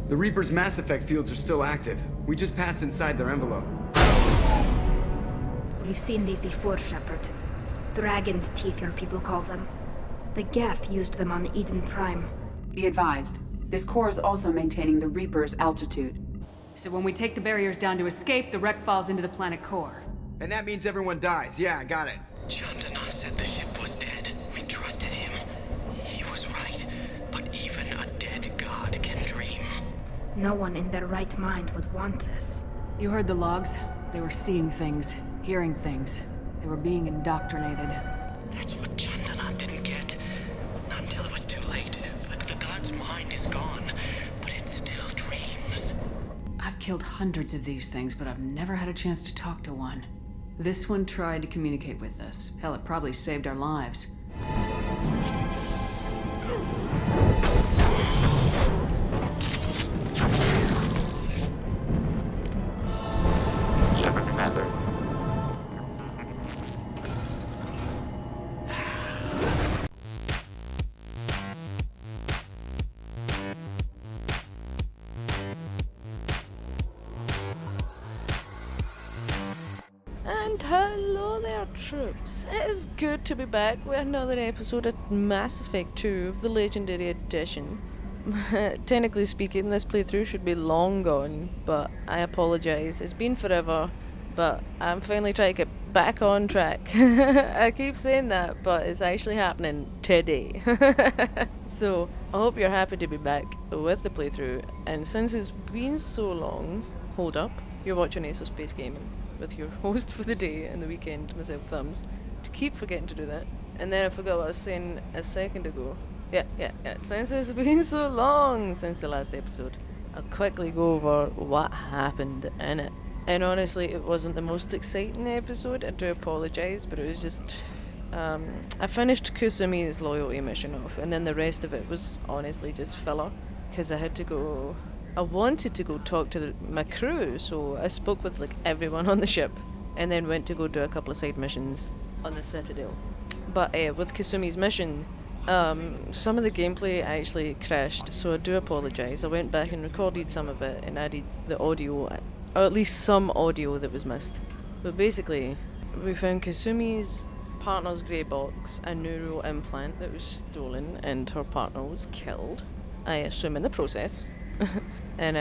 The Reaper's Mass Effect fields are still active. We just passed inside their envelope. We've seen these before, Shepard. Dragon's teeth, your people call them. The Geth used them on Eden Prime. Be advised, this core is also maintaining the Reaper's altitude. So when we take the barriers down to escape, the wreck falls into the planet core. And that means everyone dies. Yeah, I got it. Chandana said the ship was dead. We trusted him. He was right. But even a dead god can dream. No one in their right mind would want this. You heard the logs? They were seeing things, hearing things. They were being indoctrinated. That's what Chandana didn't get. Not until it was too late. The god's mind is gone, but it still dreams. I've killed hundreds of these things, but I've never had a chance to talk to one. This one tried to communicate with us. Hell, it probably saved our lives. Shepard, Commander. And hello there, troops. It is good to be back with another episode of Mass Effect 2 of the Legendary Edition. Technically speaking, this playthrough should be long gone, but I apologise. It's been forever, but I'm finally trying to get back on track. I keep saying that, but it's actually happening today. So, I hope you're happy to be back with the playthrough, and since it's been so long, hold up, you're watching Ace of Space Gaming with your host for the day and the weekend, myself, Thumbs. To keep forgetting to do that. And then I forgot what I was saying a second ago. Yeah. Since it's been so long since the last episode, I'll quickly go over what happened in it. And honestly, it wasn't the most exciting episode. I do apologise, but it was just... I finished Kasumi's loyalty mission off, and then the rest of it was honestly just filler. Because I had to go... I wanted to go talk to my crew, so I spoke with like everyone on the ship, and then went to go do a couple of side missions on the Citadel. But with Kasumi's mission, some of the gameplay actually crashed, so I do apologise. I went back and recorded some of it and added the audio, or at least some audio that was missed. But basically, we found Kasumi's partner's Graybox, a neural implant that was stolen, and her partner was killed, I assume in the process. And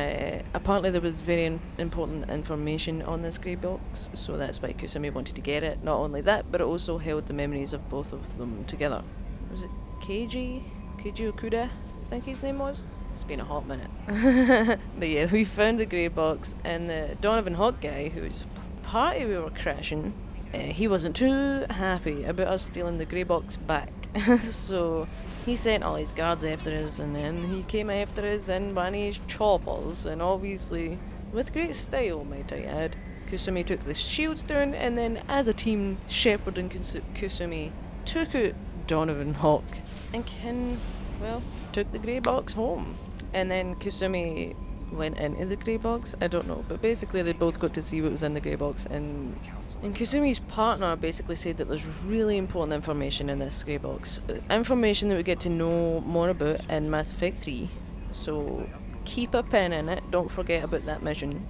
apparently there was very important information on this Graybox, so that's why Kasumi wanted to get it. Not only that, but it also held the memories of both of them together. Was it Keiji Okuda, I think his name was? It's been a hot minute. But yeah, we found the Graybox, and the Donovan Hock guy, whose party we were crashing, he wasn't too happy about us stealing the Graybox back. So he sent all his guards after us, and then he came after us in one of his choppers, and obviously, with great style, might I add, Kasumi took the shields down, and then as a team, Shepard and Kasumi took out Donovan Hock, and took the Graybox home. And then Kasumi went into the Graybox, I don't know, but basically they both got to see what was in the Graybox, and Kasumi's partner basically said that there's really important information in this Graybox. Information that we get to know more about in Mass Effect 3. So keep a pen in it, don't forget about that mission.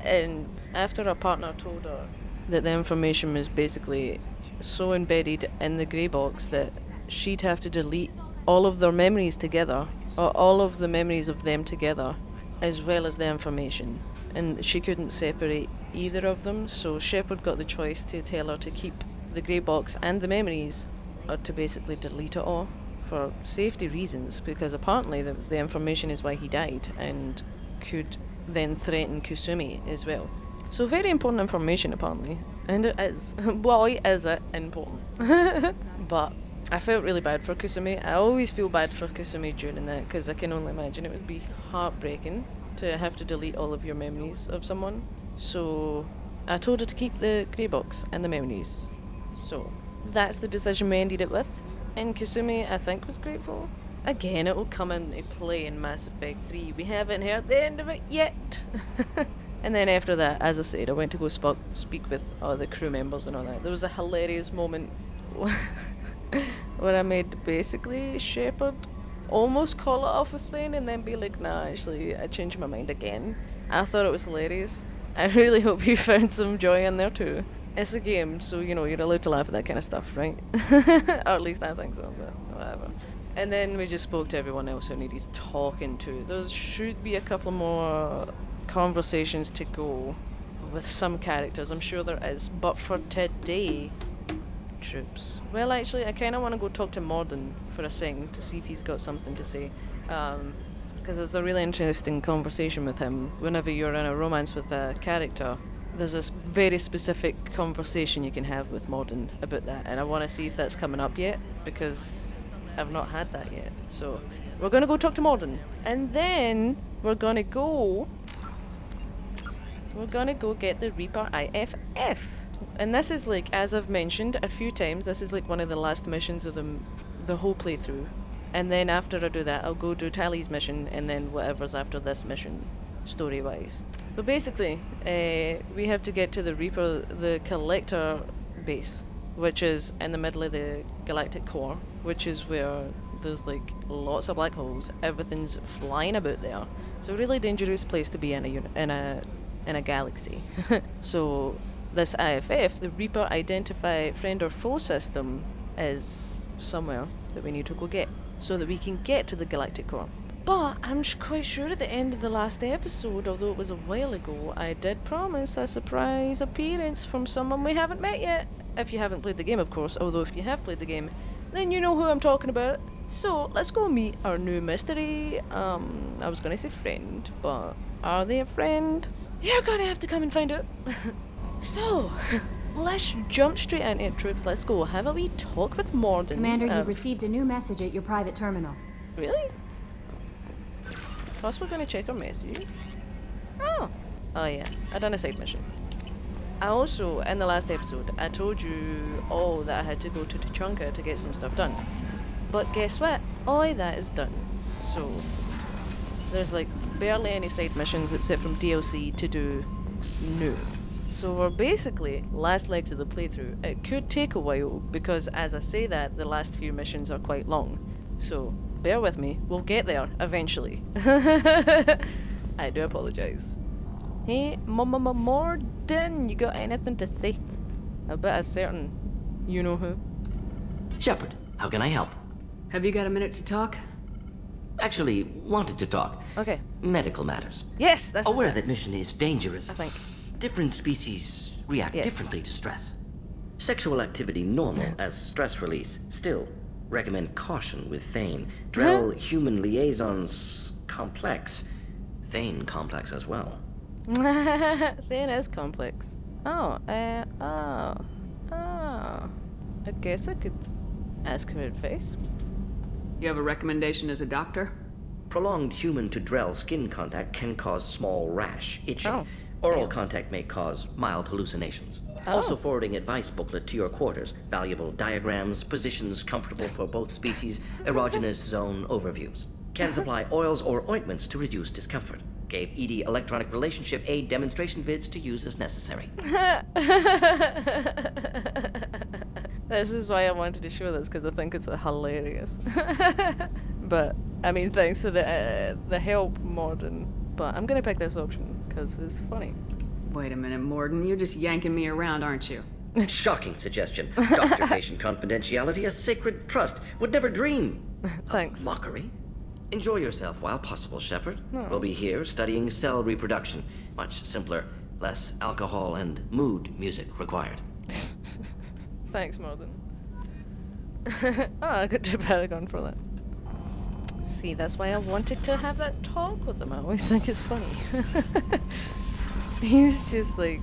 And after her partner told her that the information was basically so embedded in the Graybox that she'd have to delete all of their memories together, or all of the memories of them together, as well as the information. And she couldn't separate either of them, so Shepard got the choice to tell her to keep the Graybox and the memories, or to basically delete it all for safety reasons, because apparently the information is why he died and could then threaten Kasumi as well. So very important information apparently, and it is. Why is it important? But I felt really bad for Kasumi. I always feel bad for Kasumi during that, because I can only imagine it would be heartbreaking to have to delete all of your memories of someone. So I told her to keep the Graybox and the memories. So that's the decision we ended it with. And Kasumi, I think, was grateful. Again, it will come into play in Mass Effect 3. We haven't heard the end of it yet. And then after that, as I said, I went to go speak with all the crew members and all that. There was a hilarious moment where I made basically Shepard almost call it off with Thane and then be like, nah, actually, I changed my mind again. I thought it was hilarious. I really hope you found some joy in there too. It's a game, so you know, you're allowed to laugh at that kind of stuff, right? Or at least I think so, but whatever. And then we just spoke to everyone else who needed talking to. There should be a couple more conversations to go with some characters. I'm sure there is. But for today, troops. Well, actually, I kind of want to go talk to Morden for a second to see if he's got something to say. Because it's a really interesting conversation with him. Whenever you're in a romance with a character, there's this very specific conversation you can have with Morden about that. And I want to see if that's coming up yet, because I've not had that yet. So we're going to go talk to Morden. And then we're going to go get the Reaper IFF. And this is like, as I've mentioned a few times, this is like one of the last missions of the whole playthrough. And then after I do that, I'll go do Tally's mission and then whatever's after this mission, story-wise. But basically, we have to get to the Reaper, the Collector base, which is in the middle of the galactic core, which is where there's like lots of black holes, everything's flying about there. It's a really dangerous place to be in a galaxy. So this IFF, the Reaper Identify Friend or Foe system, is somewhere that we need to go get, so that we can get to the galactic core. But I'm quite sure at the end of the last episode, although it was a while ago, I did promise a surprise appearance from someone we haven't met yet. If you haven't played the game, of course, although if you have played the game, then you know who I'm talking about. So let's go meet our new mystery, I was gonna say friend, but are they a friend? You're gonna have to come and find out. So, let's jump straight into it, troops. Let's go have a wee talk with Morden. Commander, you've received a new message at your private terminal. Really? First we're gonna check our messages. Oh yeah, I done a side mission. I also, in the last episode, I told you all that I had to go to Tuchanka to get some stuff done. But guess what? All that is done. So, there's like barely any side missions except from DLC to do new. So we're basically last legs of the playthrough. It could take a while because as I say that, the last few missions are quite long. So bear with me, we'll get there eventually. I do apologise. Hey, Morden, you got anything to say? A bit of certain you-know-who. Shepard, how can I help? Have you got a minute to talk? Actually, wanted to talk. Okay. Medical matters. Yes, that's Aware it. that mission is dangerous. I think. Different species react differently to stress. Sexual activity normal as stress release. Still, recommend caution with Thane. Drell human liaisons complex. Thane complex as well. Thane is complex. I guess I could ask him advice. You have a recommendation as a doctor? Prolonged human to Drell skin contact can cause small rash, itching. Oral contact may cause mild hallucinations. Also forwarding advice booklet to your quarters. Valuable diagrams, positions comfortable for both species, erogenous zone overviews. Can supply oils or ointments to reduce discomfort. Gave ED electronic relationship aid demonstration vids to use as necessary. This is why I wanted to show this, because I think it's hilarious. But, I mean, thanks for the help, Morden. But I'm gonna pick this option, because it's funny. Wait a minute, Morden, you're just yanking me around, aren't you? Shocking suggestion. Doctor-patient confidentiality, a sacred trust. Would never dream Thanks. of mockery. Enjoy yourself while possible, Shepard. We'll be here studying cell reproduction. Much simpler, less alcohol and mood music required. Thanks, Morden. I got to Paragon for that. See, that's why I wanted to have that talk with him. I always think it's funny. He's just like...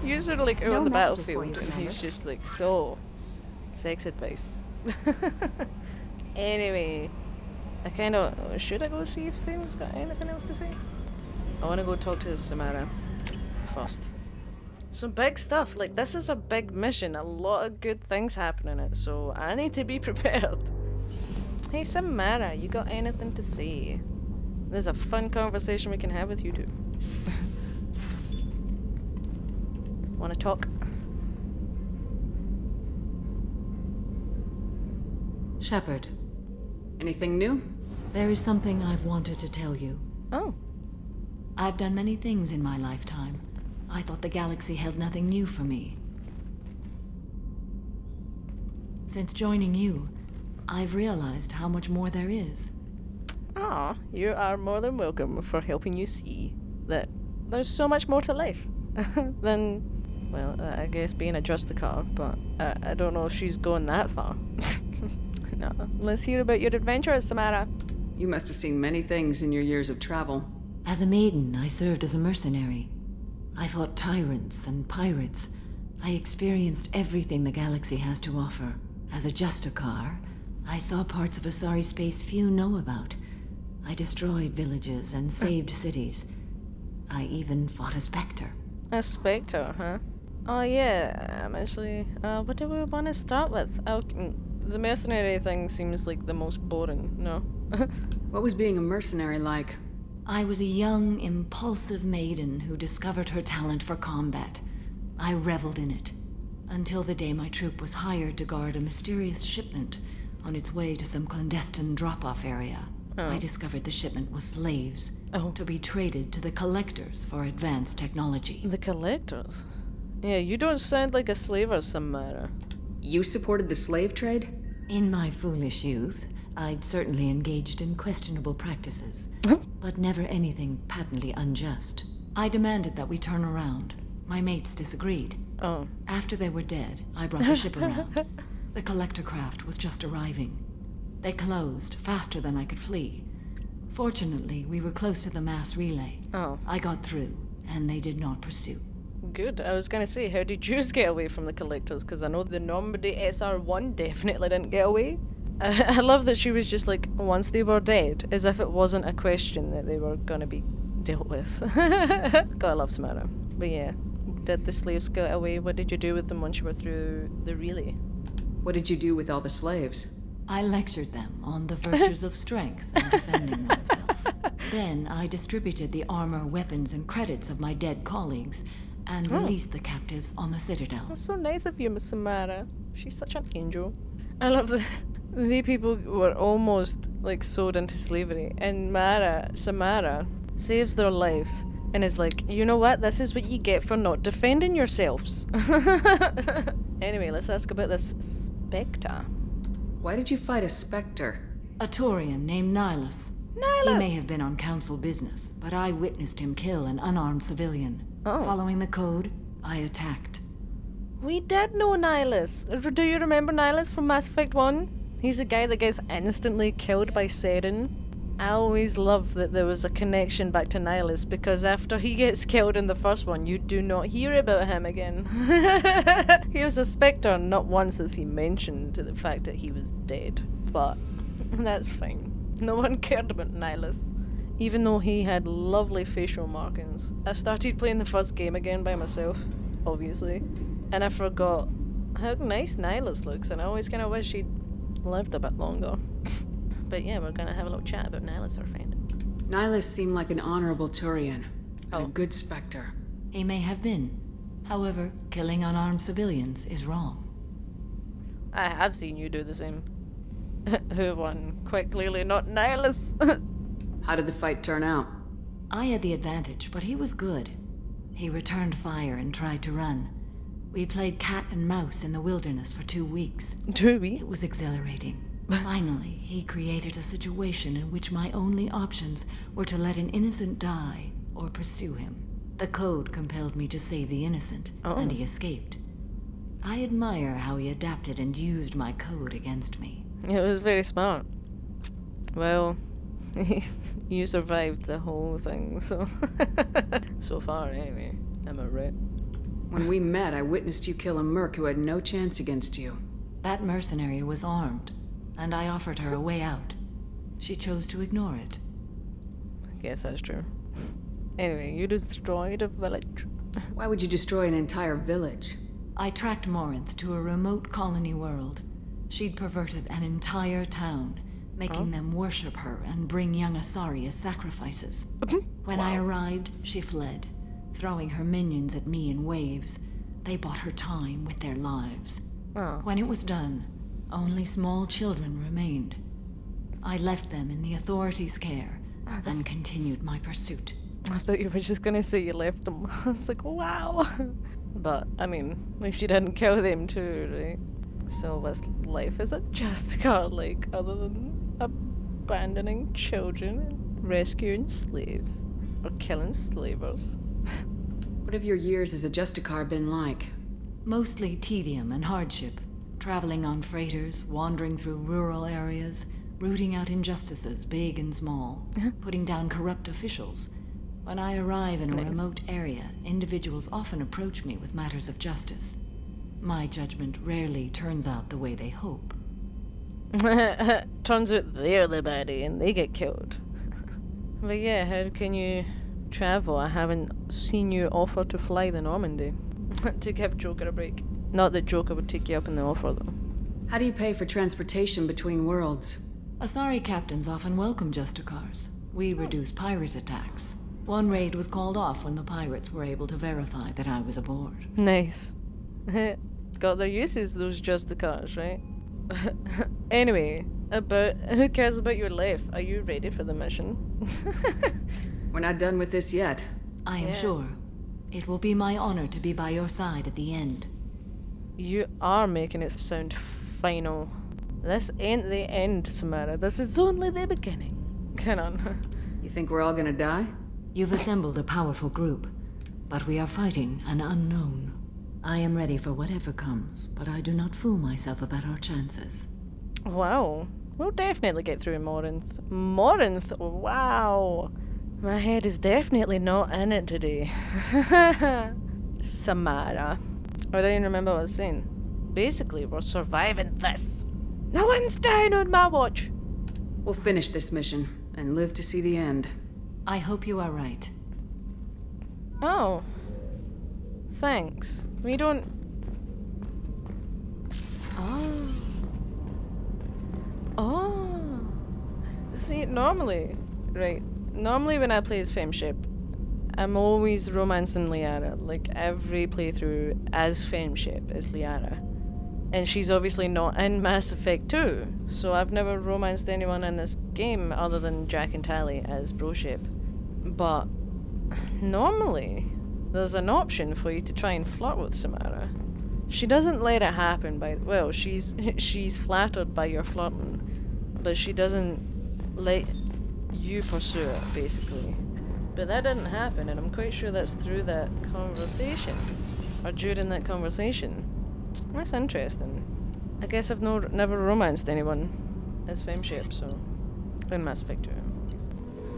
You're sort of like out on the battlefield, and he's just like, so... Sex advice. Anyway... I kind of... Should I go see if Thane's got anything else to say? I want to go talk to Samara first. Some big stuff. Like, this is a big mission. A lot of good things happen in it, so I need to be prepared. Hey, Samara, you got anything to say? There's a fun conversation we can have with you two. Want to talk? Shepard, Anything new? There is something I've wanted to tell you. Oh. I've done many things in my lifetime. I thought the galaxy held nothing new for me. Since joining you, I've realized how much more there is. Ah, you are more than welcome for helping you see that there's so much more to life than, well, I guess being a Justicar, but I don't know if she's going that far. No, let's hear about your adventures, Samara. You must have seen many things in your years of travel. As a maiden, I served as a mercenary. I fought tyrants and pirates. I experienced everything the galaxy has to offer. As a Justicar, I saw parts of Asari space few know about. I destroyed villages and saved cities. I even fought a Spectre. A Spectre, huh? Oh yeah, I'm actually... what do we want to start with? The mercenary thing seems like the most boring, no? What was being a mercenary like? I was a young, impulsive maiden who discovered her talent for combat. I reveled in it, until the day my troop was hired to guard a mysterious shipment on its way to some clandestine drop-off area. Oh. I discovered the shipment was slaves, to be traded to the Collectors for advanced technology. The Collectors? Yeah, you don't sound like a slaver, Samara. You supported the slave trade? In my foolish youth, I'd certainly engaged in questionable practices, but never anything patently unjust. I demanded that we turn around. My mates disagreed. Oh. After they were dead, I brought the ship around. The collector craft was just arriving. They closed faster than I could flee. Fortunately, we were close to the mass relay. Oh. I got through, and they did not pursue. Good. I was gonna say, how did you get away from the Collectors? Because I know the Normandy SR-1 definitely didn't get away. I love that she was just like, once they were dead, as if it wasn't a question that they were gonna be dealt with. God, I love Samara. But yeah, did the slaves get away? What did you do with them once you were through the relay? What did you do with all the slaves? I lectured them on the virtues of strength and defending oneself. Then I distributed the armor, weapons, and credits of my dead colleagues and released the captives on the Citadel. That's so nice of you, Miss Samara. She's such an angel. I love that the people were almost like sold into slavery, and Samara saves their lives and is like, you know what? This is what you get for not defending yourselves. Anyway, let's ask about this Spectre. Why did you fight a Spectre? A Taurian named Nihilus. He may have been on council business, but I witnessed him kill an unarmed civilian. Following the code, I attacked. We did know Nihilus. Do you remember Nihilus from Mass Effect 1? He's a guy that gets instantly killed by Saren. I always love that there was a connection back to Nihilus, because after he gets killed in the first one, you do not hear about him again. He was a Spectre, not once has he mentioned the fact that he was dead. But that's fine. No one cared about Nihilus, even though he had lovely facial markings. I started playing the first game again by myself, obviously, and I forgot how nice Nihilus looks, and I always kind of wish he'd lived a bit longer. But yeah, we're gonna have a little chat about Nihilus, our friend. Nihilus seemed like an honorable Turian, and a good Spectre. He may have been. However, killing unarmed civilians is wrong. I have seen you do the same. Who won? Quite clearly not Nihilus. How did the fight turn out? I had the advantage, but he was good. He returned fire and tried to run. We played cat and mouse in the wilderness for 2 weeks. 2 weeks? It was exhilarating. Finally, he created a situation in which my only options were to let an innocent die or pursue him. The code compelled me to save the innocent, and he escaped. I admire how he adapted and used my code against me. It was very smart. Well, you survived the whole thing, so... so far, anyway. Am I right? When we met, I witnessed you kill a merc who had no chance against you. That mercenary was armed, and I offered her a way out. She chose to ignore it. I guess that's true. Anyway, you destroyed a village. Why would you destroy an entire village? I tracked Morinth to a remote colony world. She'd perverted an entire town, making them worship her and bring young Asari as sacrifices. When I arrived, she fled, throwing her minions at me in waves. They bought her time with their lives. When it was done, only small children remained. I left them in the authorities' care and continued my pursuit. I thought you were just gonna say you left them. I was like, wow. But, I mean, at least you didn't kill them too, right? So what's life as a Justicar like, other than abandoning children and rescuing slaves? Or killing slavers? What have your years as a Justicar been like? Mostly tedium and hardship. Traveling on freighters, wandering through rural areas, rooting out injustices, big and small, putting down corrupt officials. When I arrive in a remote area, individuals often approach me with matters of justice. My judgment rarely turns out the way they hope. Turns out they're the baddie and they get killed. But yeah, how can you travel? I haven't seen you offer to fly the Normandy. To give Joker a break. Not that Joker would take you up in the offer, though. How do you pay for transportation between worlds? Asari captains often welcome Justicars. We reduce pirate attacks. One raid was called off when the pirates were able to verify that I was aboard. Nice. Got their uses, those Justicars, right? Anyway, who cares about your life? Are you ready for the mission? We're not done with this yet. I am sure. It will be my honor to be by your side at the end. You are making it sound final. This ain't the end, Samara. This is only the beginning. Come on. You think we're all gonna die? You've assembled a powerful group, but we are fighting an unknown. I am ready for whatever comes, but I do not fool myself about our chances. Wow. We'll definitely get through Morinth. Morinth? Wow. My head is definitely not in it today. Samara. I don't even remember what I was saying. Basically, we're surviving this. No one's down on my watch. We'll finish this mission and live to see the end. I hope you are right. Oh. Thanks. We don't... Oh. Oh. See, normally... Right. Normally when I play as Femship, I'm always romancing Liara. Like, every playthrough as Femship is Liara. And she's obviously not in Mass Effect 2, so I've never romanced anyone in this game other than Jack and Tally as Broship. But normally, there's an option for you to try and flirt with Samara. She doesn't let it happen by... Well, she's flattered by your flirting, but she doesn't let you pursue it, basically. But that didn't happen, and I'm quite sure that's through that conversation. Or during that conversation. That's interesting. I guess I've never romanced anyone as Femship, so... in Mass Effect 2.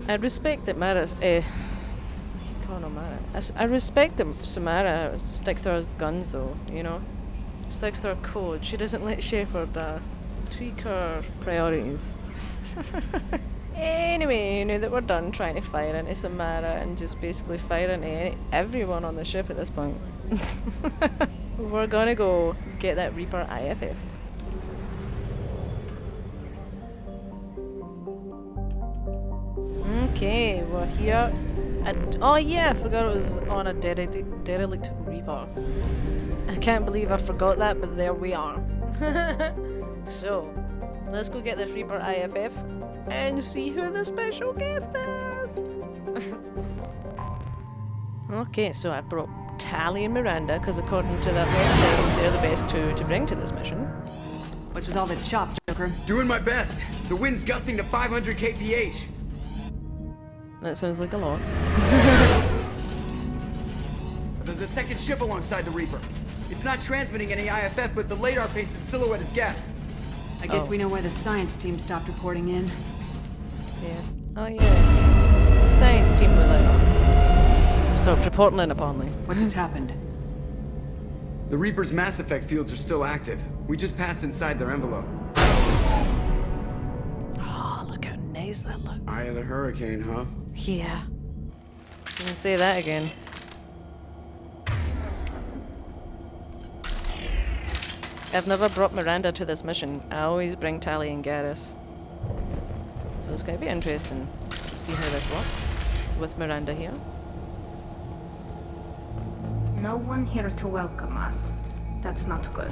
I respect that Mara's... God, no, Mara. I respect that Samara sticks to her guns, though, you know? Sticks to her code. She doesn't let Shepard tweak her priorities. Anyway, now that we're done trying to fire into Samara and just basically fire into everyone on the ship at this point, we're gonna go get that Reaper IFF. Okay, we're here. And oh yeah, I forgot it was on a derelict Reaper. I can't believe I forgot that, but there we are. So, let's go get this Reaper IFF and see who the special guest is. Okay, so I brought Tally and Miranda, because according to that website, they're the best two to bring to this mission. What's with all the chop, Joker? Doing my best. The wind's gusting to 500 kph. That sounds like a lot. There's a second ship alongside the Reaper. It's not transmitting any IFF, but the radar paints its silhouette as gap. I guess we know why the science team stopped reporting in. Yeah. Oh yeah. Science team will stopped reporting in, apparently. What just happened? The Reaper's Mass Effect fields are still active. We just passed inside their envelope. Oh, look how nice that looks. Eye of the hurricane, huh? Yeah. You can say that again. I've never brought Miranda to this mission. I always bring Tally and Garrus. So it's going to be interesting to see how this works with Miranda here. No one here to welcome us. That's not good.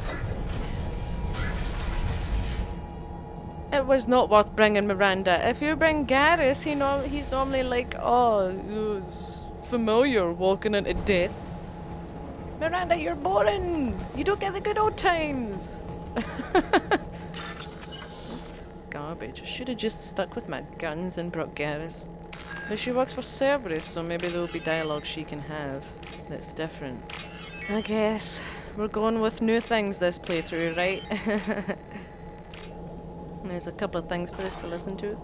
It was not worth bringing Miranda. If you bring Garrus, he's normally like, oh, it's familiar walking into death. Miranda, you're boring. You don't get the good old times. Garbage. I should have just stuck with my guns and brought Garrus. But she works for Cerberus, so maybe there will be dialogue she can have that's different. I guess we're going with new things this playthrough, right? There's a couple of things for us to listen to.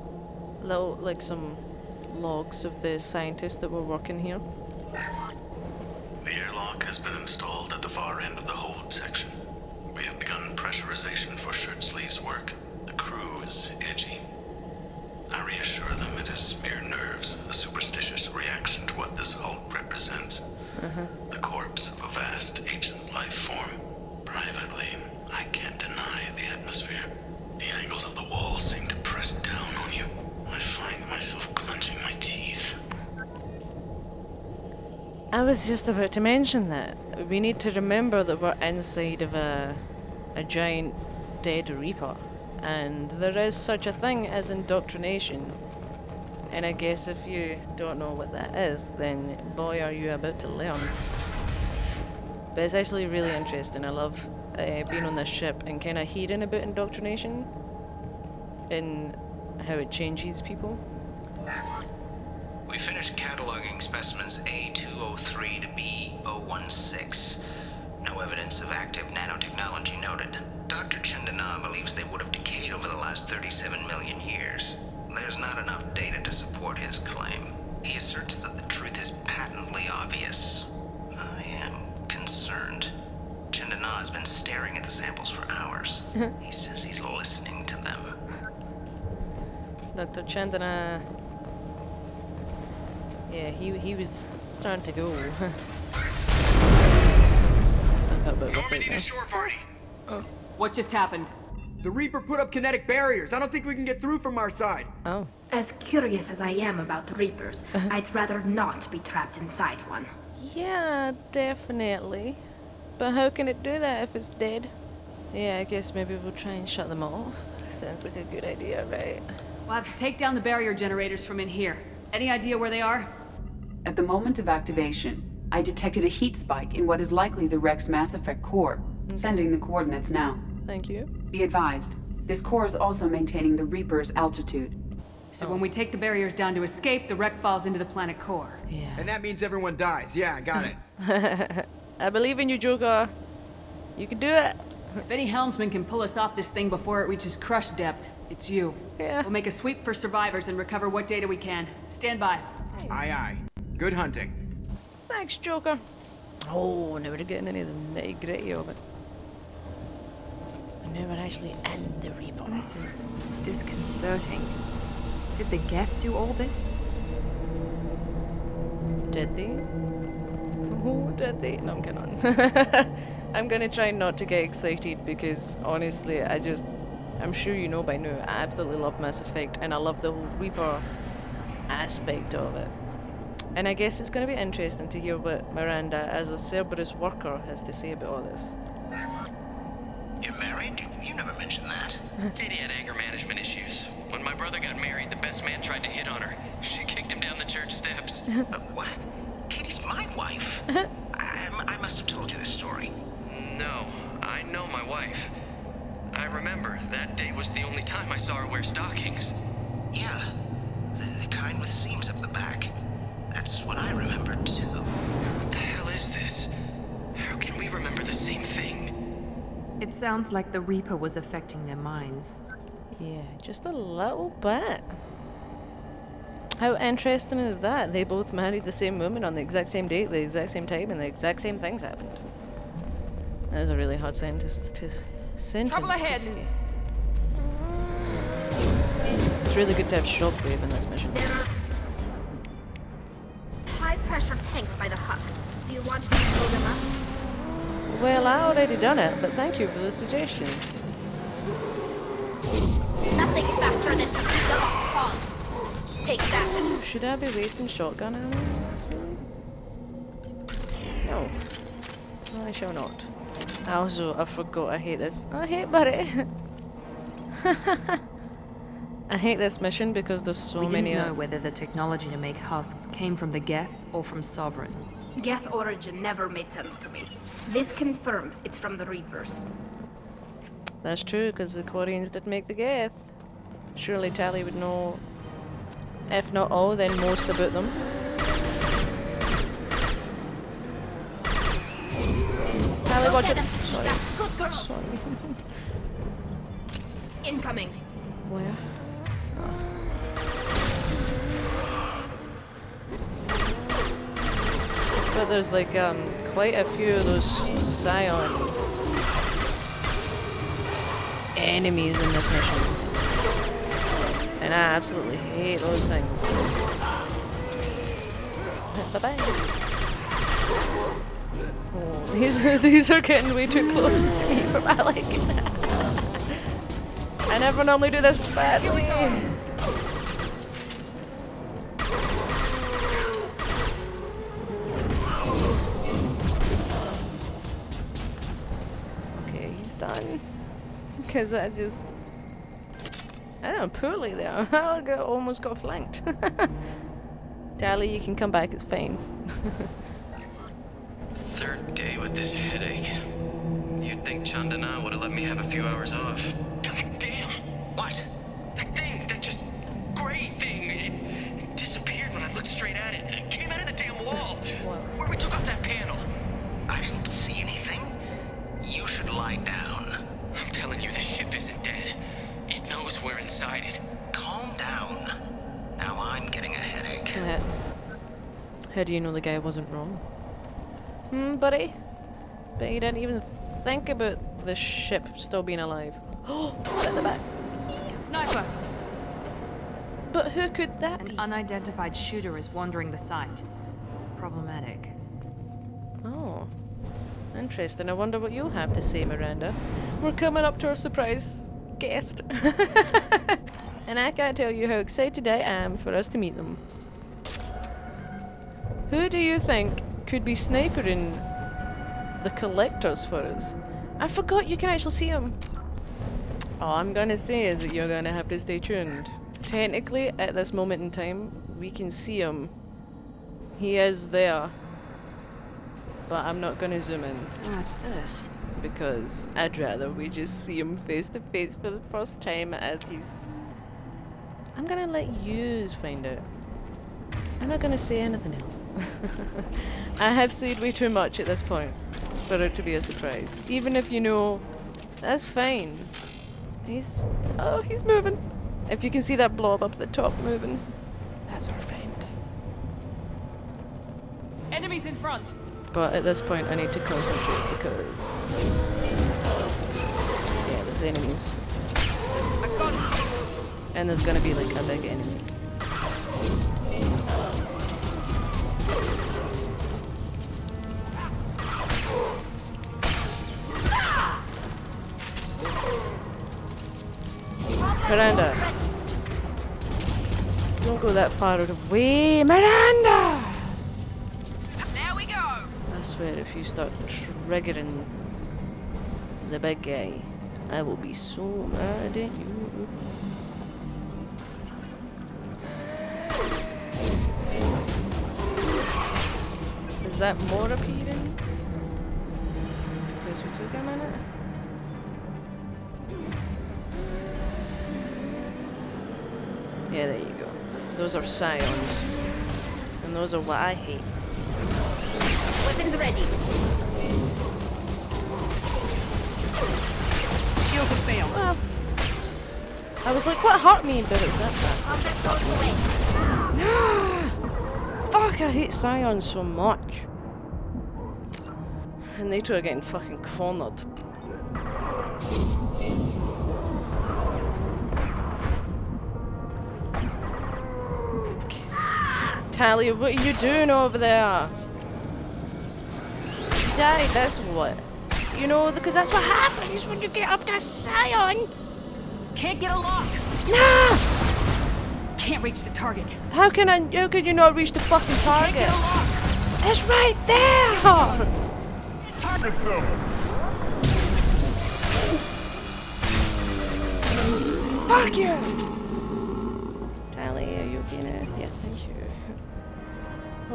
Little, like some logs of the scientists that were working here. The airlock has been installed at the far end of the hold section. We have begun pressurization for shirt sleeves work. The crew is edgy. I reassure them it is mere nerves, a superstitious reaction to what this hulk represents. The corpse of a vast ancient life form. Privately, I can't deny the atmosphere. The angles of the walls seem to press down on you. I find myself clenching my teeth. I was just about to mention that. We need to remember that we're inside of a giant dead Reaper. And there is such a thing as indoctrination. And I guess if you don't know what that is, then boy are you about to learn. But it's actually really interesting. I love being on this ship and kind of hearing about indoctrination and how it changes people. We finished cataloging specimens A203 to B016. No evidence of active nanotechnology noted. Dr. Chandana believes they would have decayed over the last 37 million years. There's not enough data to support his claim. He asserts that the truth is patently obvious. I am concerned. Chandana has been staring at the samples for hours. He says he's listening to them. Dr. Chandana... Yeah, he was starting to go. Norman, need a shore party. What just happened? The Reaper put up kinetic barriers. I don't think we can get through from our side. Oh. As curious as I am about the Reapers, I'd rather not be trapped inside one. Yeah, definitely. But how can it do that if it's dead? Yeah, I guess maybe we'll try and shut them off. Sounds like a good idea, right? We'll have to take down the barrier generators from in here. Any idea where they are? At the moment of activation, I detected a heat spike in what is likely the Rex Mass Effect core. Sending the coordinates now. Thank you. Be advised, this core is also maintaining the Reaper's altitude. So when we take the barriers down to escape, the wreck falls into the planet core. Yeah. And that means everyone dies. Yeah, I got it. I believe in you, Joker. You can do it. If any helmsman can pull us off this thing before it reaches crush depth, it's you. Yeah. We'll make a sweep for survivors and recover what data we can. Stand by. Aye, aye. Good hunting. Thanks, Joker. Oh, now we're getting into the nitty-gritty of it. And now we're actually in the Reaper. This is disconcerting. Did the Geth do all this? Did they? Oh, did they? No, I'm kidding. I'm gonna try not to get excited because honestly, I'm sure you know by now, I absolutely love Mass Effect and I love the whole Reaper aspect of it. And I guess it's going to be interesting to hear what Miranda, as a Cerberus worker, has to say about all this. You're married? You never mentioned that. Katie had anger management issues. When my brother got married, the best man tried to hit on her. She kicked him down the church steps. What? Katie's my wife. I must have told you this story. No, I know my wife. I remember that day was the only time I saw her wear stockings. Yeah, the kind with seams up the back. That's what I remembered too. What the hell is this? How can we remember the same thing? It sounds like the Reaper was affecting their minds. Yeah, just a little bit. How interesting is that? They both married the same woman on the exact same date, the exact same time, and the exact same things happened. That is a really hard sentence to Trouble ahead. say. It's really good to have Shockwave in this mission. High-pressure tanks by the husks. Do you want me to blow them up? Well, I already done it, but thank you for the suggestion. Nothing faster than to keep the hawks paused. Take that. Should I be wasting shotgun ammo? No. I shall not. Also, I forgot I hate this. I hate Barry. I hate this mission because there's so many. We didn't know whether the technology to make husks came from the Geth or from Sovereign. Geth origin never made sense to me. This confirms it's from the Reapers. That's true, because the Quarians did make the Geth. Surely Tali would know, if not all, then most about them. Tali, watch it. Sorry. Good girl. Sorry. Incoming. Where? But there's like quite a few of those Scion enemies in this mission. And I absolutely hate those things. Bye-bye. Oh, these are getting way too close to me for my liking. I never normally do this badly. Okay, he's done. Because I don't know, poorly there. I almost got flanked. Tali, you can come back, it's fine. Third day with this headache. You'd think Chandana would have let me have a few hours off. God damn! What? That thing, that just gray thing, it disappeared when I looked straight at it. It came out of the damn wall. Where we took off that panel. I didn't see anything. You should lie down. I'm telling you, the ship isn't dead. It knows we're inside it. Calm down. Now I'm getting a headache. How do you know the guy wasn't wrong? Buddy? But you didn't even think about the ship still being alive. Oh, it's at the back. Sniper! But who could that be? An unidentified shooter is wandering the site. Problematic. Oh. Interesting. I wonder what you'll have to say, Miranda. We're coming up to our surprise guest. And I can't tell you how excited I am for us to meet them. Who do you think could be snipering the collectors for us? I forgot you can actually see him. All I'm gonna say is that you're gonna have to stay tuned. Technically, at this moment in time, we can see him. He is there. But I'm not gonna zoom in. What's this? Because I'd rather we just see him face to face for the first time as he's... I'm gonna let yous find out. I'm not gonna say anything else. I have said way too much at this point for it to be a surprise. Even if you know, that's fine. He's moving. If you can see that blob up the top moving, that's our friend. Enemies in front! But at this point I need to concentrate because... yeah, there's enemies. And there's gonna be like a big enemy. Miranda! Don't go that far out of way, Miranda! There we go! I swear if you start triggering the big guy, I will be so mad at you. Is that more appealing? Because we took a minute? Yeah, there you go. Those are Scions. And those are what I hate. Weapons ready. Shield has failed. Well, I was like, what hurt me? But it's that bad. Fuck, I hate Scions so much. And they two are getting fucking cornered. Talia, what are you doing over there? Die, that's what. You know, because that's what happens when you get up to Scion. Can't get a lock! Nah! Can't reach the target. How can you not reach the fucking target? Can't get a lock! It's right there! Target Fuck you!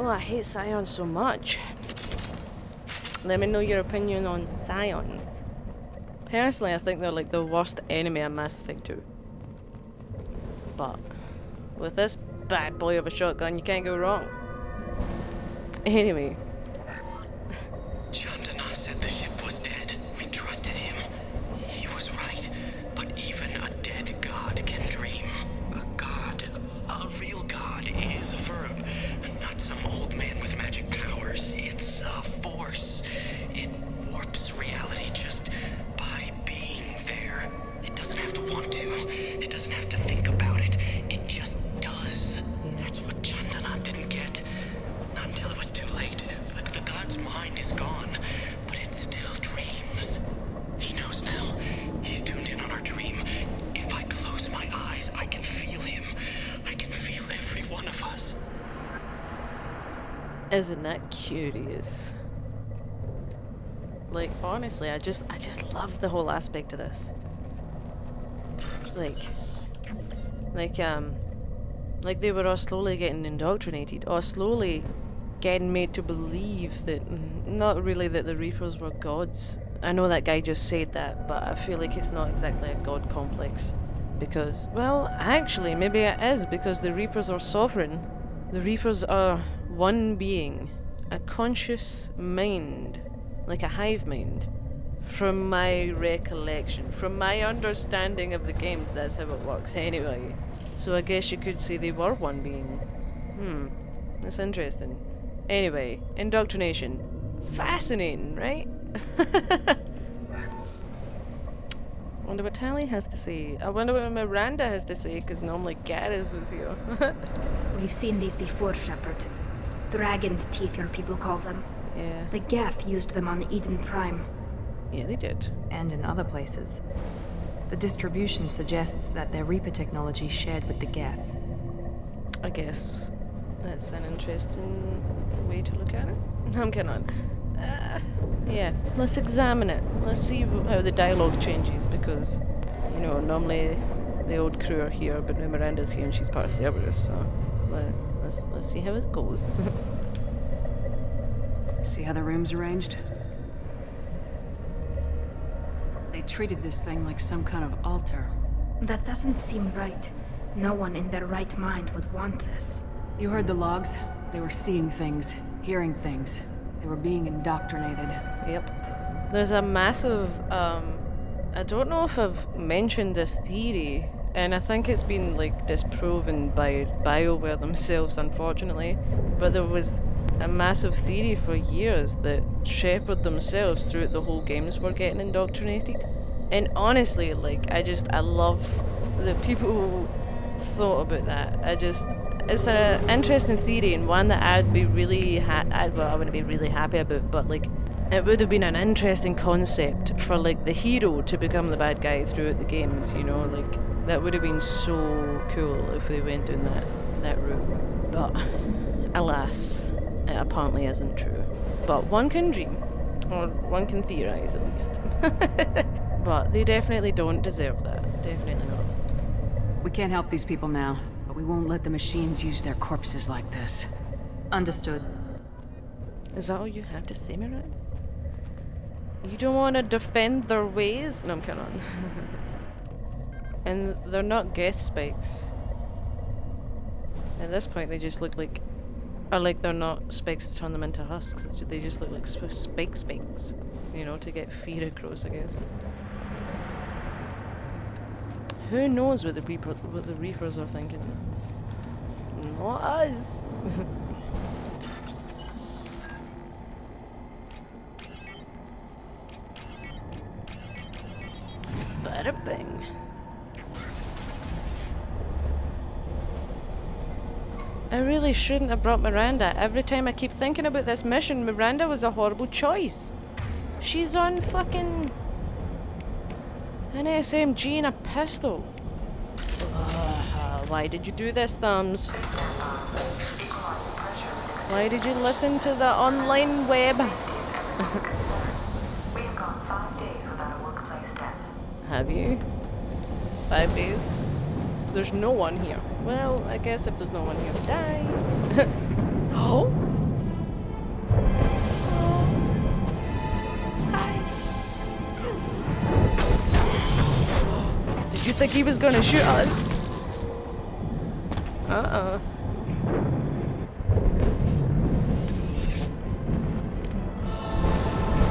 Oh, I hate scions so much. Let me know your opinion on scions. Personally, I think they're like the worst enemy in Mass Effect 2. But with this bad boy of a shotgun, you can't go wrong. Anyway. Chandana said the ship was dead. We trusted him. He was right. But even a dead god can dream. A god, a real god, is a verb. Not some old man with magic powers. It's a force. It warps reality just by being there. It doesn't have to want to. It doesn't have to think about it. It just does. That's what Chandana didn't get. Not until it was too late. The god's mind is gone, but it still dreams. He knows now. He's tuned in on our dream. If I close my eyes, I can feel him. I can feel every one of us. Isn't that curious? Like, honestly, I just love the whole aspect of this. Like they were all slowly getting indoctrinated, or slowly getting made to believe that, not really that the Reapers were gods. I know that guy just said that, but I feel like it's not exactly a god complex. Because, well, actually, maybe it is, because the Reapers are sovereign. The Reapers are one being, a conscious mind, like a hive mind. From my recollection, from my understanding of the games, that's how it works anyway. So I guess you could say they were one being. That's interesting. Anyway, indoctrination. Fascinating, right? Wonder what Tally has to say. I wonder what Miranda has to say, because normally Garrus is here. We've seen these before, Shepard. Dragon's teeth, your people call them. Yeah. The Geth used them on Eden Prime. Yeah, they did. And in other places. The distribution suggests that their Reaper technology shared with the Geth. I guess that's an interesting way to look at it. I'm kidding on. Yeah, let's examine it. Let's see how the dialogue changes, because, you know, normally the old crew are here, but now Miranda's here and she's part of Cerberus, so let's see how it goes. See how the room's arranged? They treated this thing like some kind of altar. That doesn't seem right. No one in their right mind would want this. You heard the logs? They were seeing things, hearing things. They were being indoctrinated. Yep. There's a massive, I don't know if I've mentioned this theory, and I think it's been, like, disproven by BioWare themselves, unfortunately, but there was a massive theory for years that Shepard themselves, throughout the whole games, were getting indoctrinated. And honestly, like, I love the people who thought about that. It's an interesting theory, and one that I'd be really I wouldn't be really happy about, but, like, it would have been an interesting concept for, like, the hero to become the bad guy throughout the games, you know, like, that would have been so cool if they went down that route. But, alas, it apparently isn't true. But one can dream, or one can theorize at least. But they definitely don't deserve that, definitely not. We can't help these people now, but we won't let the machines use their corpses like this. Understood. Is that all you have to say, Miranda? You don't want to defend their ways? No, I'm kidding on. And they're not Geth spikes. At this point, they just look like... Or like they're not spikes to turn them into husks. They just look like spikes. You know, to get fear across, I guess. Who knows what the Reapers are thinking? Not us. Bada bing. I really shouldn't have brought Miranda. Every time I keep thinking about this mission, Miranda was a horrible choice. She's on fucking an SMG and a pistol. Why did you do this, Thumbs? Why did you listen to the online web? We've gone 5 days without a workplace death. Have you? 5 days? There's no one here. Well, I guess if there's no one here to die. Oh? think he was gonna shoot us.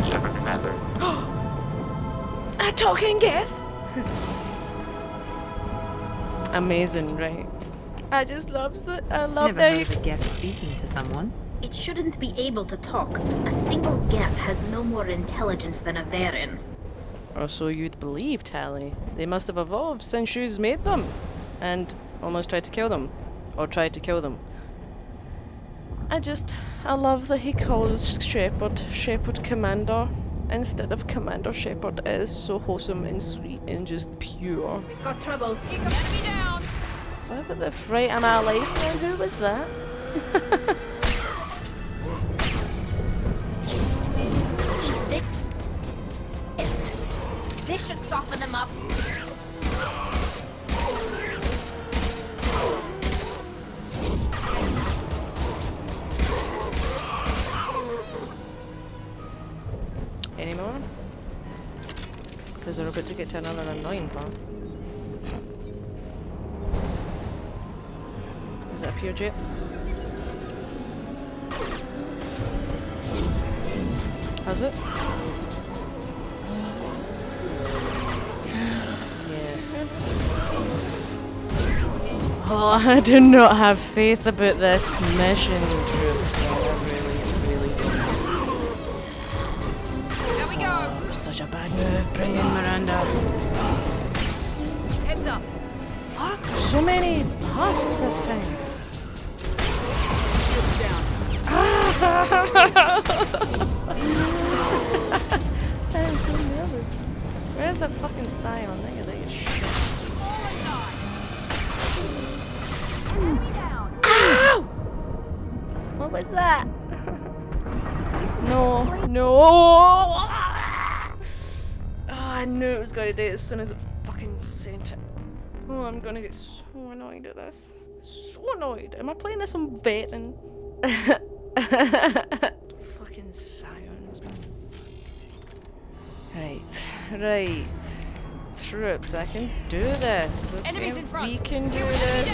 Shepard Commander. A talking Geth? Amazing, right? I just love it. I love Never that. heard of a Geth speaking to someone. It shouldn't be able to talk. A single Geth has no more intelligence than a Varen. Or so you'd believe, Tally. They must have evolved since you's made them. And almost tried to kill them. Or tried to kill them. I love that he calls Shepard Commander instead of Commander Shepard. It is so wholesome and sweet and just pure. We've got trouble. Enemy down! What the fright am I alive now? Who was that? Eat this. This should soften him up. Any more? Because we're about to get to another annoying part. Is that pure jet? Has it? Yes. Oh, I do not have faith about this mission, troops. I really don't. There we go! Such a bad move. Bring in Miranda. Heads up! Fuck, so many husks this time. I'm so nervous. Where's that fucking Scion? There you shit. Ow! What was that? No. Oh, I knew it was going to do it as soon as it fucking sent it. Oh, I'm gonna get so annoyed at this. So annoyed. Am I playing this on Veteran? Fucking Scions, man. Right. Troops, I can do this. Okay? Enemies in front. We can do this.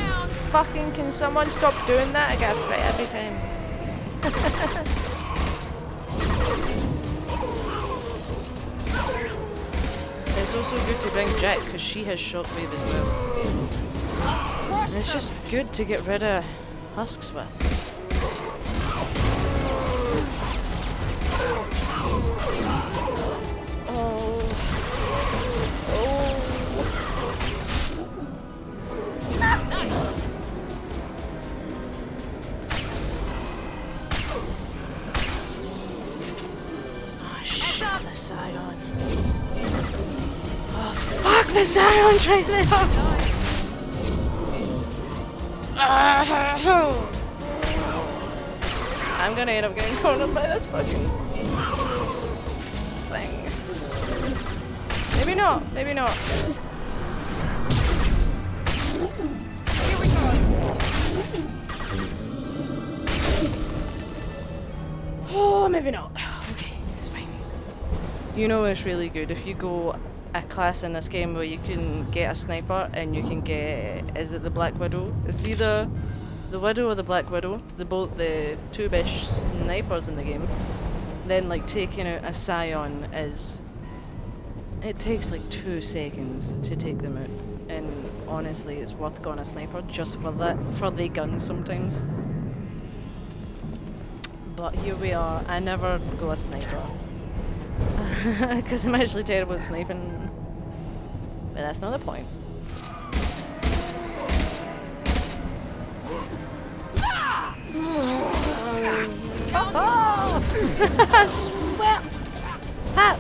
Fucking, can someone stop doing that? I get right every time. It's also good to bring Jack because she has shockwave as well. And it's just good to get rid of husks with. The Scion's right there! I'm gonna end up getting cornered by this fucking thing. Maybe not. Here we go. Oh, maybe not. Okay, it's fine. You know it's really good if you go a class in this game where you can get a sniper and you can get, is it the Black Widow? It's either the Widow or the Black Widow, the two best snipers in the game. Then like taking out a Scion is, it takes like 2 seconds to take them out, and honestly it's worth going a sniper just for that, for the guns sometimes. But here we are, I never go a sniper. Because I'm actually terrible at sniping. But that's not the point. Ah! Sweat! Ah!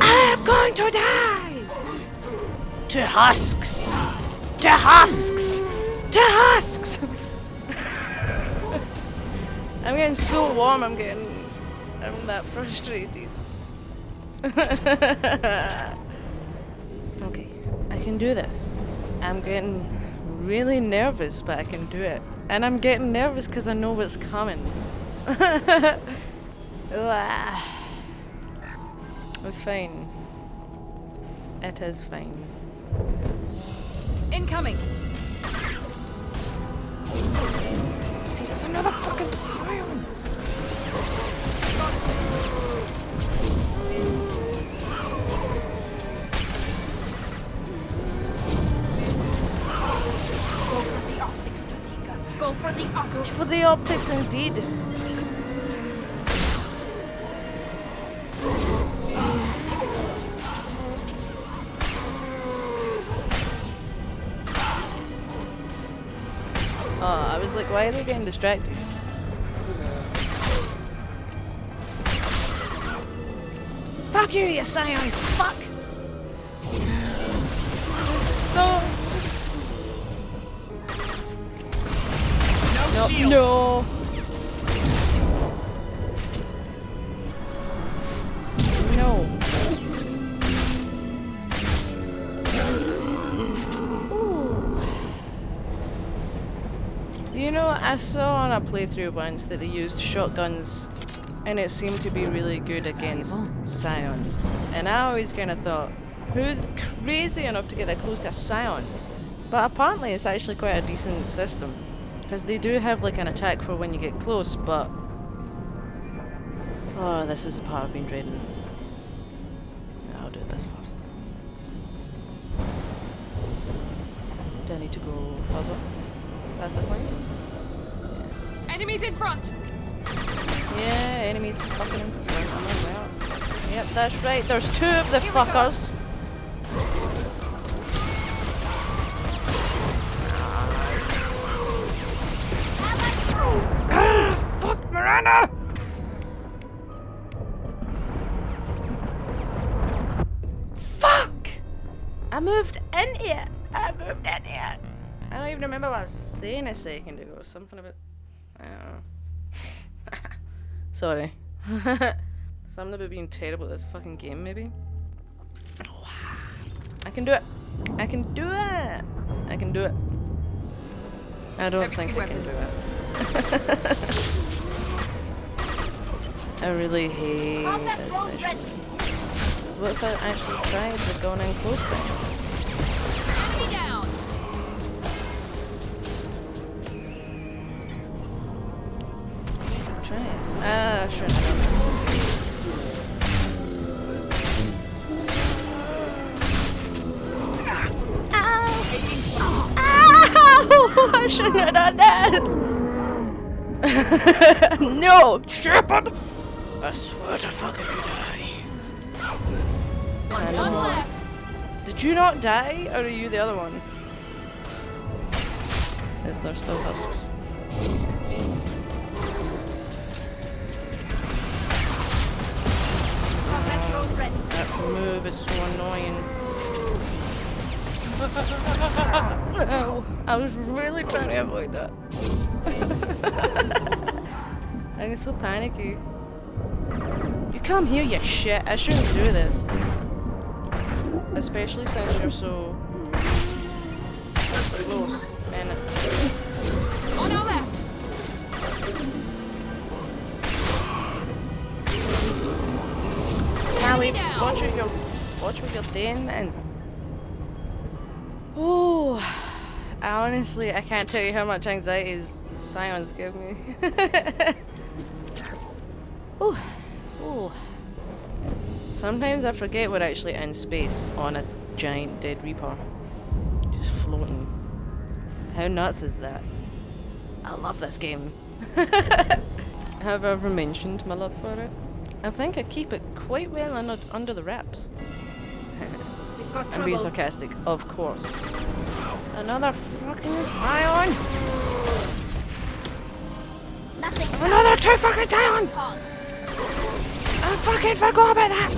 I am going to die! To husks! To husks! To husks! I'm getting so warm, I'm that frustrated. Okay, I can do this. I'm getting really nervous, but I can do it. And I'm getting nervous because I know what's coming. It's fine. It is fine. Incoming! See, there's another fucking Scion! Go for the optics. Go for the optics, indeed. Oh, I was like, why are they getting distracted? Fuck you, you Scion! Fuck! No! No! No! Ooh. You know, I saw on a playthrough once that they used shotguns and it seemed to be really good against Scions. And I always kind of thought, who's crazy enough to get that close to a Scion? But apparently it's actually quite a decent system. Because they do have like an attack for when you get close, but... Oh, this is the part I've been dreading. I'll do this first. Do I need to go further? That's this line? Yeah. Enemies in front! Yeah, enemies fucking in front. Yep, that's right. There's two of the fuckers. Fuck Miranda! Fuck! I moved into it. I don't even remember what I was saying a second ago. Something about... I don't know. Sorry. Something about being terrible at this fucking game, maybe? I can do it! I can do it! I can do it. I don't think I can do it. I really hate this mission. What if I actually tried the going in close thing? Enemy down! Try it. Ah, sure. Ow! I shouldn't have done this! No! Shepard! I swear to fuck if you die. One less! Did you not die, or are you the other one? Is there still husks? That move is so annoying. Ow. I was really trying to avoid that. I get so panicky. You come here, you shit. I shouldn't do this. Especially since you're so close. And on our left! Callie, watch what you're doing, man. Oh, honestly, I can't tell you how much anxiety Scions give me. Ooh. Ooh. Sometimes I forget we're actually in space on a giant dead Reaper. Just floating. How nuts is that? I love this game. Have I ever mentioned my love for it? I think I keep it quite well under the wraps. I'm being sarcastic, of course. Another fucking Scion! Nothing. Another two fucking Scions! I fucking forgot about that!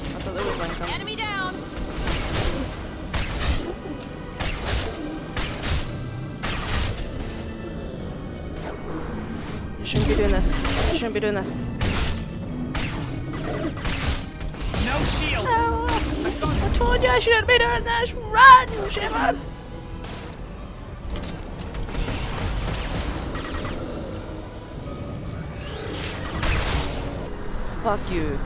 I thought there was one coming. Enemy down! You shouldn't be doing this. You shouldn't be doing this. No shield! I told told you I shouldn't be doing this! Run, Shepard! Fuck you.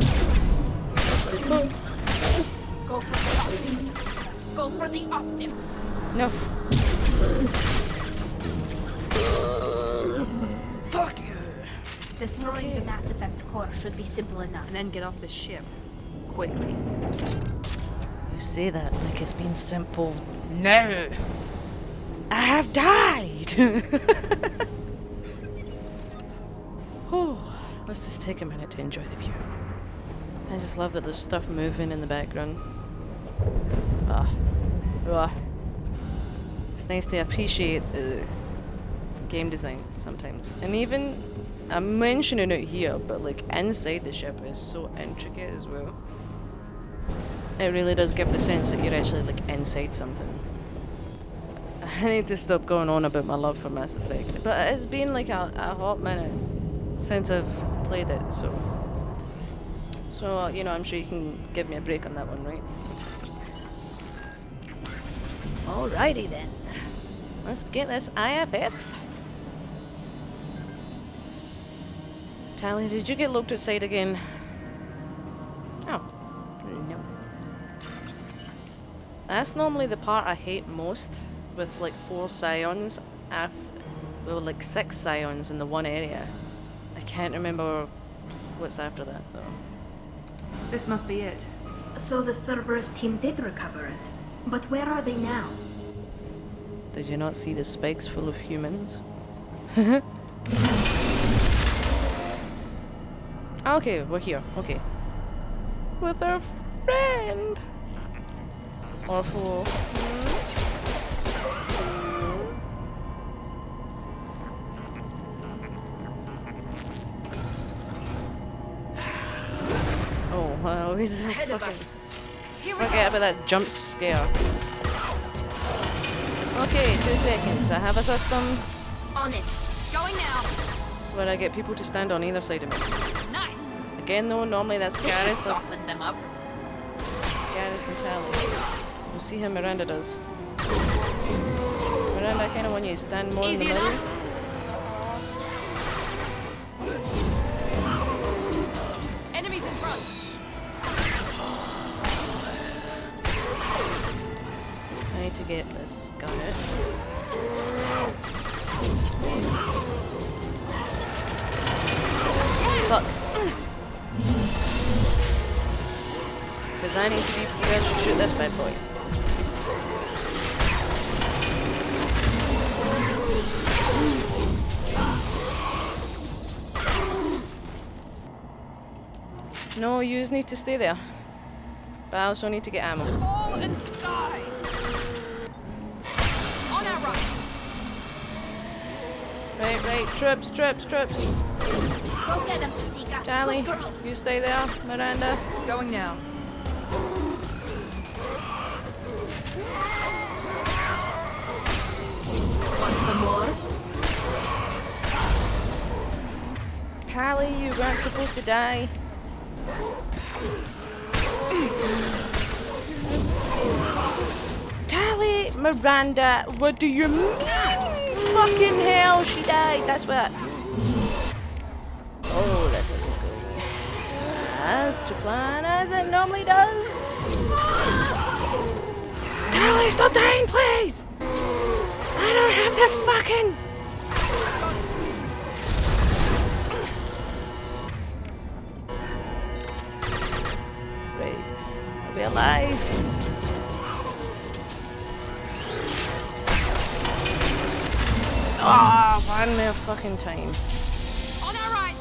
Go for the optim. Go for the optim. No. Fuck you. Destroying the Mass Effect core should be simple enough. And then get off the ship. Quickly. You say that like it's been simple. No! I have died! Whew. Let's just take a minute to enjoy the view. I just love that there's stuff moving in the background. It's nice to appreciate the game design sometimes. And even, I'm mentioning it here, but like inside the ship is so intricate as well. It really does give the sense that you're actually like inside something. I need to stop going on about my love for Mass Effect, but it's been like a hot minute since I've played it, so you know, I'm sure you can give me a break on that one, right? Alrighty then, let's get this IFF. Tally, did you get locked outside again? Oh, no. That's normally the part I hate most, with like 4 scions, well, like 6 scions in the one area. I can't remember what's after that though. This must be it. So the Cerberus team did recover it. But where are they now? Did you not see the spikes full of humans? Okay, we're here. Okay. With our friend! Or fool. Oh, wow, he's fucking... Forget about that jump scare. Okay, 2 seconds. I have a system. On it. Going now. Where I get people to stand on either side of me. Nice. Again though, normally that's This should Garrus. soften them up. Garrus and Tally. We'll see how Miranda does. Miranda, I kinda want you to stand more in the middle. Enemies in front. I need to get this gun out. Fuck. Because I need to be prepared to shoot this bad boy. No, yous need to stay there. But I also need to get ammo. Fall and die. On our right. Right. Troops. Go get them, Tika. Tally, Good girl. you stay there. Miranda. Going now. Want some more? Tally, you weren't supposed to die. Tally, Miranda, what do you mean? Fucking hell, she died. That's what. Oh, that doesn't go as to plan as it normally does. Tally, stop dying, please. I don't have the fucking. Wait, are we alive? Ah, oh, 1 more fucking time. On our right.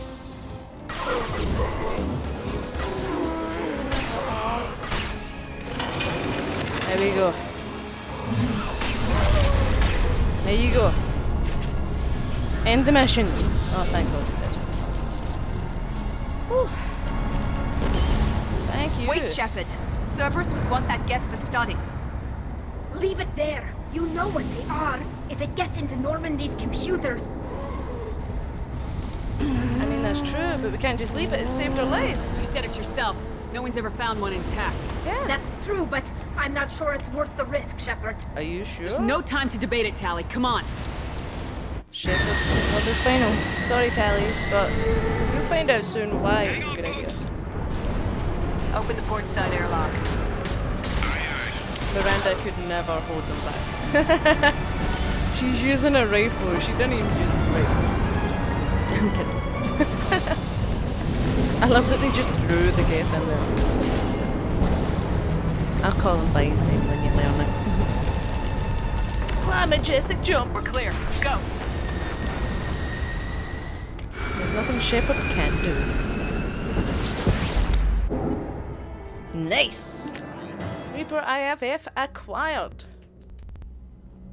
There we go. There you go. End the mission. Oh, thank God. Whew. Thank you. Wait, Shepard. Cerberus would want that Geth for study. Leave it there. You know what they are. If it gets into Normandy's computers. I mean, that's true, but we can't just leave it. It saved our lives. You said it yourself. No one's ever found one intact. Yeah. That's true, but I'm not sure it's worth the risk, Shepard. Are you sure? There's no time to debate it, Tally. Come on. Shepard, well, this final. Sorry, Tally, but you'll find out soon why it's a good idea. Open the port side airlock. Miranda could never hold them back. She's using a rifle. She doesn't even use rifles. I'm kidding. I love that they just threw the Geth in there. I'll call him by his name when you learn it. Wow, majestic jump. We're clear. Let's go. There's nothing Shepard can't do. Nice! Reaper IFF acquired.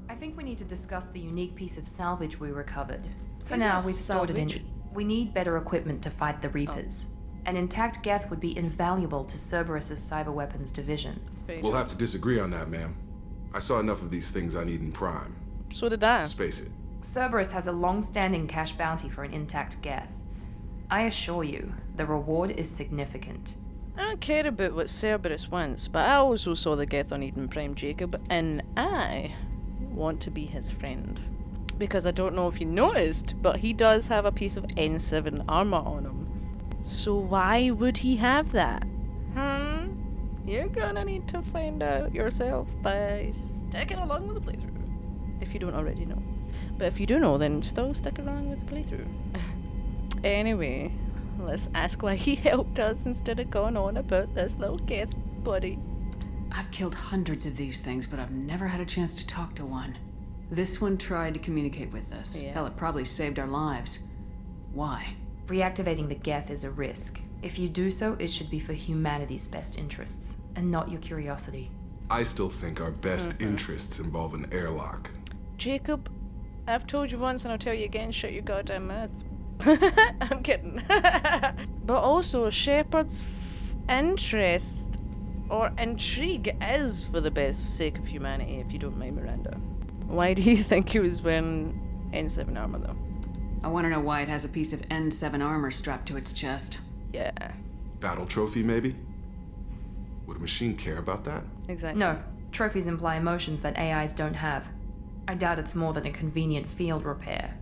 I think we need to discuss the unique piece of salvage we recovered. For Is now, that we've stored it salvage? in. We need better equipment to fight the Reapers. An intact Geth would be invaluable to Cerberus's cyber weapons division. We'll have to disagree on that, ma'am. I saw enough of these things I need in Prime. So did I. Space it. Cerberus has a long-standing cash bounty for an intact Geth. I assure you, the reward is significant. I don't care about what Cerberus wants, but I also saw the Geth on Eden Prime Jacob, and I want to be his friend. Because I don't know if you noticed, but he does have a piece of N7 armor on him. So why would he have that? You're gonna need to find out yourself by sticking along with the playthrough. If you don't already know. But if you do know, then still stick around with the playthrough. Anyway, let's ask why he helped us instead of going on about this little Geth buddy. I've killed hundreds of these things, but I've never had a chance to talk to one. This one tried to communicate with us. Yeah. Hell, it probably saved our lives. Why? Reactivating the Geth is a risk. If you do so, it should be for humanity's best interests, and not your curiosity. I still think our best interests involve an airlock. Jacob, I've told you once and I'll tell you again, shut your goddamn mouth. I'm kidding. But also, Shepard's interest or intrigue is for the best sake of humanity, if you don't mind, Miranda. Why do you think he was wearing N7 armor, though? I want to know why it has a piece of N7 armor strapped to its chest. Yeah. Battle trophy, maybe? Would a machine care about that? Exactly. No, trophies imply emotions that AIs don't have. I doubt it's more than a convenient field repair.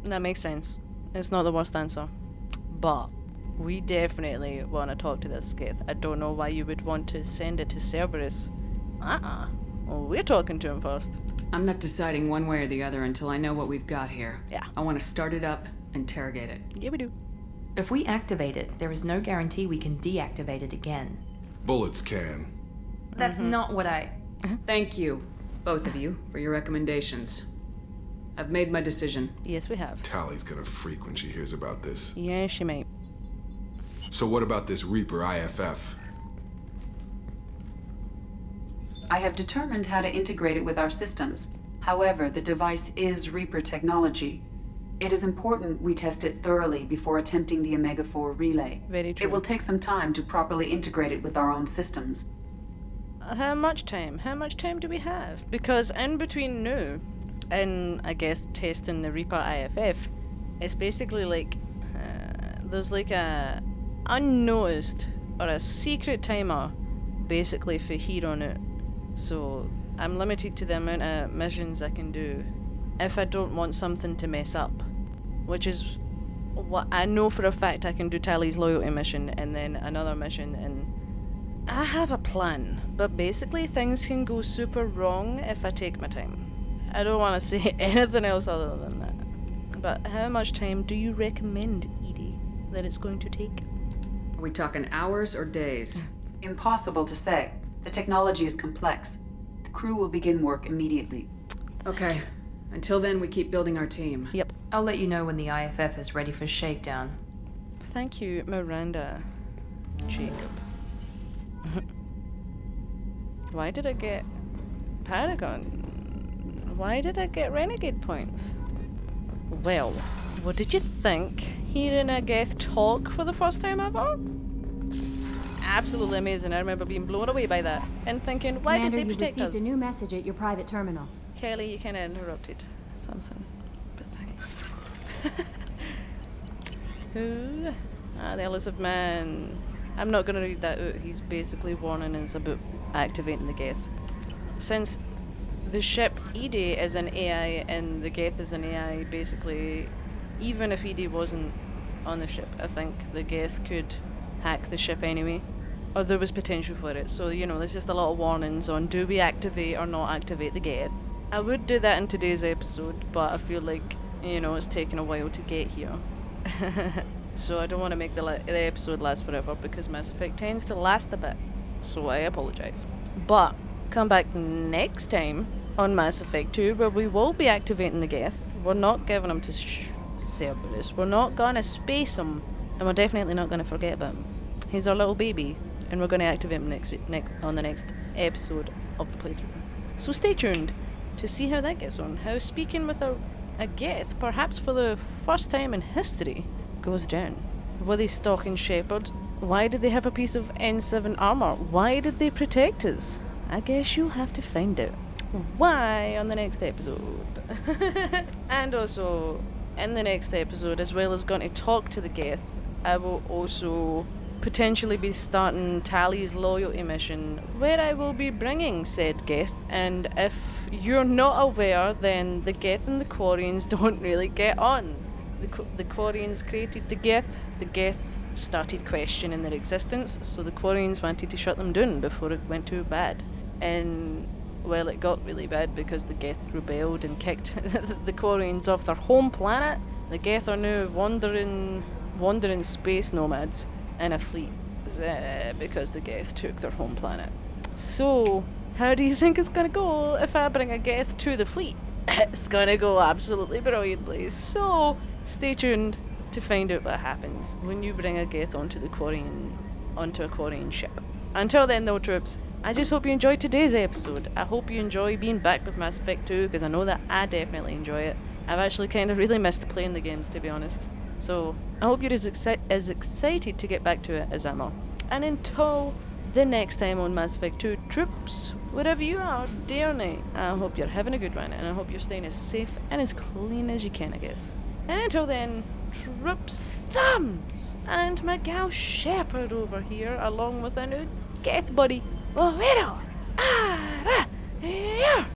That makes sense. It's not the worst answer. But we definitely want to talk to this Geth. I don't know why you would want to send it to Cerberus. Well, we're talking to him first. I'm not deciding one way or the other until I know what we've got here. Yeah. I want to start it up, interrogate it. Yeah, we do. If we activate it, there is no guarantee we can deactivate it again. Bullets can. That's not what I... Thank you, both of you, for your recommendations. I've made my decision. Yes, we have. Tally's gonna freak when she hears about this. Yeah, she might. So what about this Reaper IFF? I have determined how to integrate it with our systems. However, the device is Reaper technology. It is important we test it thoroughly before attempting the Omega-4 relay. Very true. It will take some time to properly integrate it with our own systems. How much time? How much time do we have? Because in between now and, I guess, testing the Reaper IFF, it's basically like, there's like a unnoticed or a secret timer basically for here on it. So I'm limited to the amount of missions I can do if I don't want something to mess up, which is what I know for a fact. I can do Tally's loyalty mission and then another mission, and I have a plan, but basically things can go super wrong if I take my time. I don't want to say anything else other than that. But how much time do you recommend, Edie, that it's going to take? Are we talking hours or days? Impossible to say. The technology is complex. The crew will begin work immediately. Okay. Until then, we keep building our team. Yep. I'll let you know when the IFF is ready for shakedown. Thank you, Miranda. Jacob. Why did I get Paragon? Why did I get Renegade points? Well, what did you think? Hearing a Geth talk for the first time ever? Absolutely amazing. I remember being blown away by that and thinking, why Commander, did they protect you us? received a new message at your private terminal. Kelly, you kind of interrupted something, but thanks. Who? The Elusive Man. I'm not gonna read that out. He's basically warning us about activating the Geth. Since the ship Edie is an AI and the Geth is an AI, basically, even if Edie wasn't on the ship, I think the Geth could hack the ship anyway. Or there was potential for it. So, you know, there's just a lot of warnings on do we activate or not activate the Geth. I would do that in today's episode, but I feel like, you know, it's taken a while to get here. So I don't want to make the episode last forever because Mass Effect tends to last a bit. So I apologise. But come back next time on Mass Effect 2 where we will be activating the Geth. We're not giving them to Cerberus. We're not going to space him. And we're definitely not going to forget about him. He's our little baby. And we're going to activate him on the next episode of the playthrough. So stay tuned to see how that gets on. How speaking with a Geth, perhaps for the first time in history, goes down. Were they stalking Shepard? Why did they have a piece of N7 armor? Why did they protect us? I guess you'll have to find out why on the next episode. And also, in the next episode, as well as going to talk to the Geth, I will also potentially be starting Tally's loyalty mission, where I will be bringing said Geth, and if you're not aware, then the Geth and the Quarians don't really get on. The Quarians created the Geth started questioning their existence, so the Quarians wanted to shut them down before it went too bad. And, well, it got really bad because the Geth rebelled and kicked the Quarians off their home planet. The Geth are now wandering space nomads in a fleet because the Geth took their home planet. So, how do you think it's gonna go if I bring a Geth to the fleet? It's gonna go absolutely brilliantly. So, stay tuned to find out what happens when you bring a Geth onto a Quarian ship. Until then though, troops, I just hope you enjoyed today's episode. I hope you enjoy being back with Mass Effect 2, because I know that I definitely enjoy it. I've actually kind of really missed playing the games, to be honest. So, I hope you're as excited to get back to it as I am. And until the next time on Mass Effect 2, troops, wherever you are, day or night, I hope you're having a good one, and I hope you're staying as safe and as clean as you can, I guess. And until then, troops, thumbs, and my gal Shepard over here, along with a new Geth buddy. Oh, here.